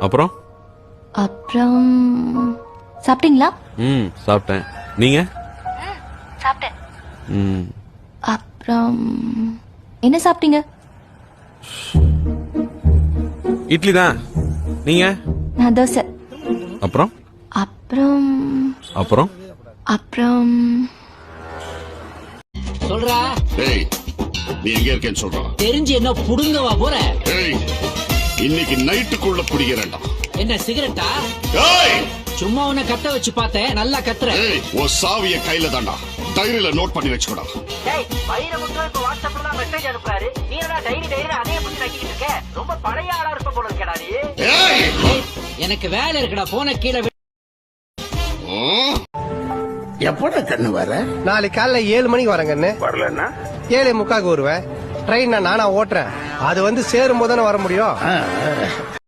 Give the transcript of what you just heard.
அப்புறம் அப்புறம் சாப்பிட்டீங்களா? சாப்பிட்டேன். நீங்க? சாப்பிட்டேன். அப்புறம் என்ன சாப்பிட்டீங்க? இட்லி தான். நீங்க? நான் தோசை. அப்புறம் அப்புறம் அப்புறம் அப்புறம் சொல்றா. ஏய், நீ எங்க இருக்கேன்னு சொல்றா. தெரிஞ்சு என்ன புடுங்கவா போற? ஏய், இன்னைக்கு நைட்டுக்குள்ள பிடிக்கிறேன்டா. என்ன சிகரெட்டா? ஏய், சும்மா உன்னை கத்த வச்சு பார்த்தேன், நல்லா கத்துற. ஏய், உன் சாவிய கையில தாண்டா. டைரியில நோட் பண்ணி வச்சுக்கோடா. டேய், வைரமுத்து இப்ப வாட்ஸ்அப்ல தான் மெசேஜ் அனுப்புறாரு. நீ என்ன டைரி அதே பத்தி நக்கிட்டு இருக்க? ரொம்ப பழைய ஆளா இருக்க போல இருக்கடா நீ. ஏய், எனக்கு வேலை இருக்குடா, போன கீழே எப்படா கண்ணு வர? நாளைக்கு காலைல 7 மணிக்கு வரேங்கன்னு. வரலன்னா 7:45 வருவேன். ட்ரெயின் நானா ஓட்டுறேன். அது வந்து சேரும் போது வர முடியும்.